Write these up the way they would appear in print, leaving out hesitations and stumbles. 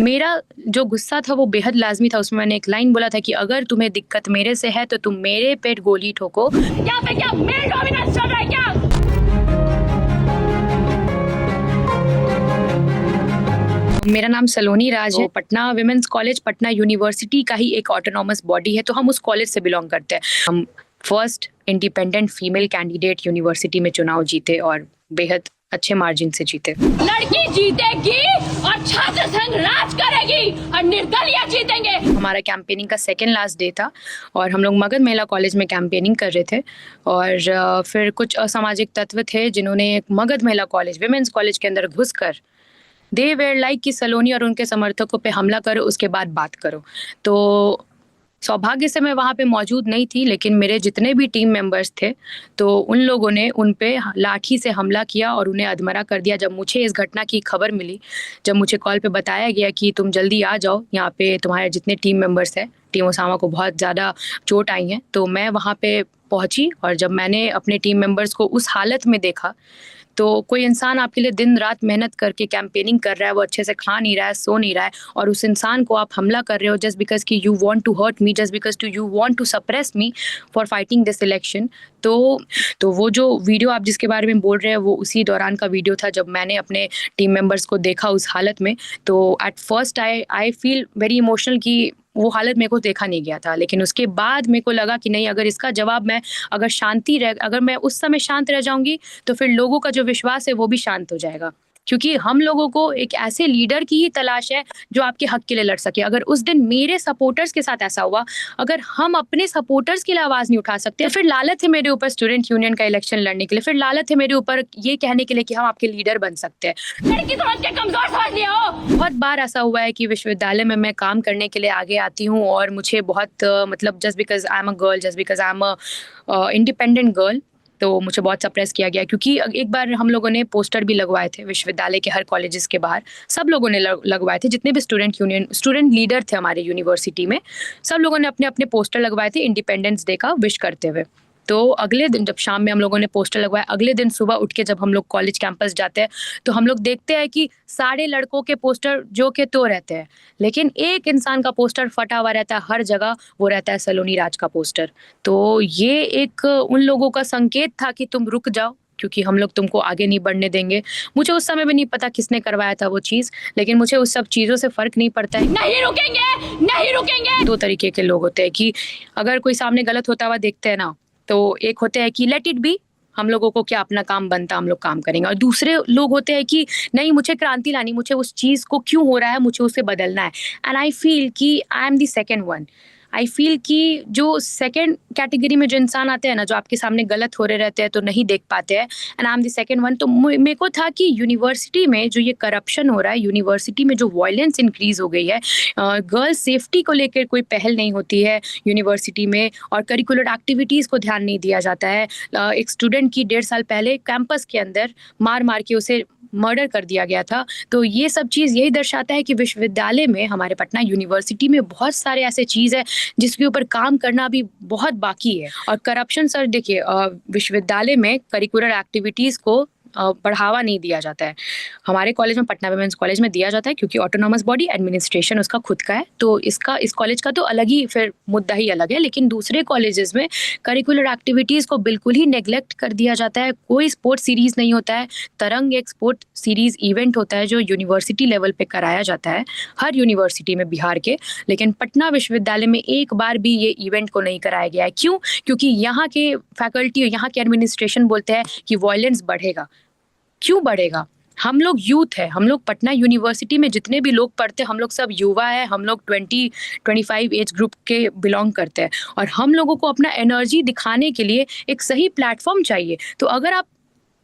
मेरा जो गुस्सा था वो बेहद लाज़मी था। उसमें मैंने एक लाइन बोला था कि अगर तुम्हें दिक्कत मेरे से है तो तुम मेरे पे गोली ठोको। यहाँ पे क्या मेल डोमिनेंस चल रहा है क्या? मेरा नाम सलोनी राज है। Patna women's college Patna university का ही एक ऑटोनॉमस बॉडी है, तो हम उस कॉलेज से बिलोंग करते हैं। हम first independent female candidate university में चुनाव जीते और बेहद अच्छे मार्जिन से जीते। लड़की जीतेगी और छात्र संघ राज करेगी और निर्दलीय जीतेंगे। हमारा कैंपेनिंग का सेकेंड लास्ट डे था और हम लोग मगध महिला कॉलेज में कैंपेनिंग कर रहे थे और फिर कुछ असामाजिक तत्व थे जिन्होंने मगध महिला कॉलेज विमेंस कॉलेज के अंदर घुसकर दे वेयर लाइक कि सलोनी और उनके समर्थकों पे हमला करो, उसके बाद बात करो। तो सौभाग्य से मैं वहाँ पे मौजूद नहीं थी, लेकिन मेरे जितने भी टीम मेंबर्स थे तो उन लोगों ने उन पे लाठी से हमला किया और उन्हें अधमरा कर दिया। जब मुझे इस घटना की खबर मिली, जब मुझे कॉल पे बताया गया कि तुम जल्दी आ जाओ, यहाँ पे तुम्हारे जितने टीम मेंबर्स हैं, टीम ओसामा को बहुत ज़्यादा चोट आई है, तो मैं वहाँ पे पहुँची। और जब मैंने अपने टीम मेंबर्स को उस हालत में देखा, तो कोई इंसान आपके लिए दिन रात मेहनत करके कैंपेनिंग कर रहा है, वो अच्छे से खा नहीं रहा है, सो नहीं रहा है, और उस इंसान को आप हमला कर रहे हो जस्ट बिकॉज कि you want to hurt me, just because you want to suppress me for fighting this election. तो वो जो वीडियो आप जिसके बारे में बोल रहे हैं वो उसी दौरान का वीडियो था जब मैंने अपने टीम मेंबर्स को देखा उस हालत में। तो at first I feel very emotional कि वो हालत मेरे को देखा नहीं गया था, लेकिन उसके बाद मेरे को लगा कि नहीं, अगर इसका जवाब मैं अगर मैं उस समय शांत रह जाऊंगी तो फिर लोगों का जो विश्वास है वो भी शांत हो जाएगा। क्योंकि हम लोगों को एक ऐसे लीडर की ही तलाश है जो आपके हक के लिए लड़ सके। अगर उस दिन मेरे सपोर्टर्स के साथ ऐसा हुआ, अगर हम अपने सपोर्टर्स के लिए आवाज नहीं उठा सकते, फिर लालत है मेरे ऊपर स्टूडेंट यूनियन का इलेक्शन लड़ने के लिए, फिर लालत है मेरे ऊपर ये कहने के लिए कि हम आपके लीडर बन सकते हैं। लड़की समझ के कमजोर समझ लिया हो। बहुत बार ऐसा हुआ है कि विश्वविद्यालय में मैं काम करने के लिए आगे आती हूँ और मुझे बहुत मतलब just because I am a girl, just because I am a independent girl, तो मुझे बहुत सप्रेस किया गया। क्योंकि एक बार हम लोगों ने पोस्टर भी लगवाए थे विश्वविद्यालय के हर कॉलेजेस के बाहर, सब लोगों ने लगवाए थे, जितने भी स्टूडेंट लीडर थे हमारे यूनिवर्सिटी में, सब लोगों ने अपने अपने पोस्टर लगवाए थे इंडिपेंडेंस डे का विश करते हुए। तो अगले दिन जब शाम में हम लोगों ने पोस्टर लगवाया, अगले दिन सुबह उठ के जब हम लोग कॉलेज कैंपस जाते हैं तो हम लोग देखते हैं कि सारे लड़कों के पोस्टर जो के तो रहते हैं, लेकिन एक इंसान का पोस्टर फटा हुआ रहता है हर जगह, वो रहता है सलोनी राज का पोस्टर। तो ये एक उन लोगों का संकेत था कि तुम रुक जाओ, क्योंकि हम लोग तुमको आगे नहीं बढ़ने देंगे। मुझे उस समय भी नहीं पता किसने करवाया था वो चीज़, लेकिन मुझे उस सब चीज़ों से फ़र्क नहीं पड़ता है। नहीं रुकेंगे, नहीं रुकेंगे। दो तरीके के लोग होते हैं कि अगर कोई सामने गलत होता हुआ देखते हैं ना, तो एक होते हैं कि लेट इट बी, हम लोगों को क्या अपना काम बनता, हम लोग काम करेंगे। और दूसरे लोग होते हैं कि नहीं, मुझे क्रांति लानी, मुझे उस चीज़ को क्यों हो रहा है मुझे उसे बदलना है। एंड आई फील कि I am the second one. I feel कि जो सेकेंड कैटेगरी में जो इंसान आते हैं ना, जो आपके सामने गलत हो रहे रहते हैं तो नहीं देख पाते हैं, and I am the second one. तो मेरे को था कि यूनिवर्सिटी में जो ये करप्शन हो रहा है, यूनिवर्सिटी में जो वायलेंस इंक्रीज हो गई है, गर्ल्स सेफ्टी को लेकर कोई पहल नहीं होती है यूनिवर्सिटी में, और करिकुलर एक्टिविटीज़ को ध्यान नहीं दिया जाता है। एक स्टूडेंट की 1.5 साल पहले कैंपस के अंदर मार मार के उसे मर्डर कर दिया गया था। तो ये सब चीज़ यही दर्शाता है कि विश्वविद्यालय में, हमारे पटना यूनिवर्सिटी में बहुत सारे ऐसे चीज़ है जिसके ऊपर काम करना भी बहुत बाकी है। और करप्शन सर देखिए, विश्वविद्यालय में करिकुलर एक्टिविटीज़ को बढ़ावा नहीं दिया जाता है। हमारे कॉलेज में, पटना विमेंस कॉलेज में दिया जाता है, क्योंकि ऑटोनॉमस बॉडी, एडमिनिस्ट्रेशन उसका खुद का है, तो इस कॉलेज का तो अलग ही फिर मुद्दा ही अलग है। लेकिन दूसरे कॉलेजेस में करिकुलर एक्टिविटीज़ को बिल्कुल ही नेग्लेक्ट कर दिया जाता है। कोई स्पोर्ट्स सीरीज़ नहीं होता है। तरंग एक स्पोर्ट सीरीज़ इवेंट होता है जो यूनिवर्सिटी लेवल पे कराया जाता है हर यूनिवर्सिटी में बिहार के, लेकिन पटना विश्वविद्यालय में एक बार भी ये इवेंट को नहीं कराया गया है। क्यों? क्योंकि यहाँ के फैकल्टी, यहाँ के एडमिनिस्ट्रेशन बोलते हैं कि वायलेंस बढ़ेगा। क्यों बढ़ेगा? हम लोग यूथ है, हम लोग पटना यूनिवर्सिटी में जितने भी लोग पढ़ते हैं, हम लोग सब युवा है, हम लोग 20-25 एज ग्रुप के बिलोंग करते हैं, और हम लोगों को अपना एनर्जी दिखाने के लिए एक सही प्लेटफॉर्म चाहिए। तो अगर आप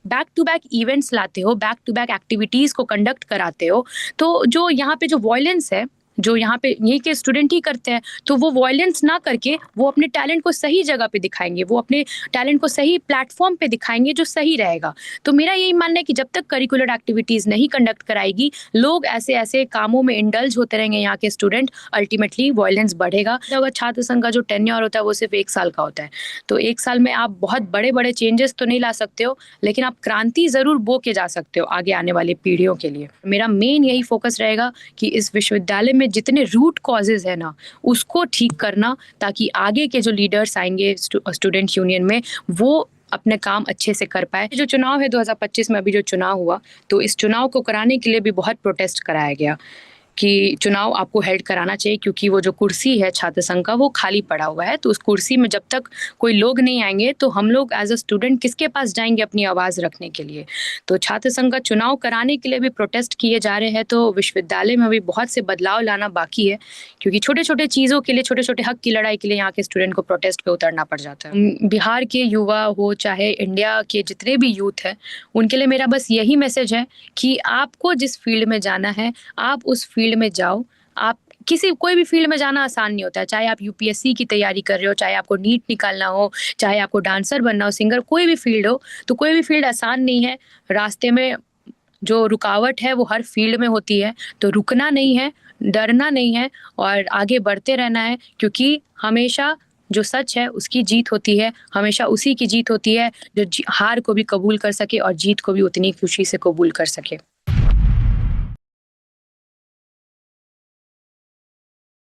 बैक टू बैक इवेंट्स लाते हो, बैक टू बैक एक्टिविटीज़ को कंडक्ट कराते हो, तो जो यहाँ पे जो वायलेंस है जो यहाँ पे यहीं के स्टूडेंट ही करते हैं, तो वो वॉयलेंस ना करके वो अपने टैलेंट को सही जगह पे दिखाएंगे, वो अपने टैलेंट को सही प्लेटफॉर्म पे दिखाएंगे जो सही रहेगा। तो मेरा यही मानना है कि जब तक करिकुलर एक्टिविटीज नहीं कंडक्ट कराएगी, लोग ऐसे ऐसे कामों में इंडल्ज होते रहेंगे यहाँ के स्टूडेंट, अल्टीमेटली वॉयलेंस बढ़ेगा। अगर छात्र संघ का जो टेन्योर होता है वो सिर्फ 1 साल का होता है, तो 1 साल में आप बहुत बड़े बड़े चेंजेस तो नहीं ला सकते हो, लेकिन आप क्रांति जरूर बो के जा सकते हो आगे आने वाली पीढ़ियों के लिए। मेरा मेन यही फोकस रहेगा कि इस विश्वविद्यालय में जितने रूट कॉजेज है ना, उसको ठीक करना, ताकि आगे के जो लीडर्स आएंगे स्टूडेंट यूनियन में, वो अपने काम अच्छे से कर पाए। जो चुनाव है 2025 में, अभी जो चुनाव हुआ, तो इस चुनाव को कराने के लिए भी बहुत प्रोटेस्ट कराया गया कि चुनाव आपको हेल्ड कराना चाहिए, क्योंकि वो जो कुर्सी है छात्र संघ का वो खाली पड़ा हुआ है। तो उस कुर्सी में जब तक कोई लोग नहीं आएंगे तो हम लोग एज अ स्टूडेंट किसके पास जाएंगे अपनी आवाज़ रखने के लिए। तो छात्र संघ का चुनाव कराने के लिए भी प्रोटेस्ट किए जा रहे हैं। तो विश्वविद्यालय में भी बहुत से बदलाव लाना बाकी है, क्योंकि छोटे छोटे चीज़ों के लिए, छोटे छोटे हक की लड़ाई के लिए यहाँ के स्टूडेंट को प्रोटेस्ट पे उतरना पड़ जाता है। बिहार के युवा हो चाहे इंडिया के जितने भी यूथ है, उनके लिए मेरा बस यही मैसेज है कि आपको जिस फील्ड में जाना है आप उस फील्ड में जाओ। आप कोई भी फील्ड में जाना आसान नहीं होता है, चाहे आप यूपीएससी की तैयारी कर रहे हो, चाहे आपको नीट निकालना हो, चाहे आपको डांसर बनना हो, सिंगर, कोई भी फील्ड हो, तो कोई भी फील्ड आसान नहीं है। रास्ते में जो रुकावट है वो हर फील्ड में होती है, तो रुकना नहीं है, डरना नहीं है और आगे बढ़ते रहना है, क्योंकि हमेशा जो सच है उसकी जीत होती है। हमेशा उसी की जीत होती है जो हार को भी कबूल कर सके और जीत को भी उतनी खुशी से कबूल कर सके।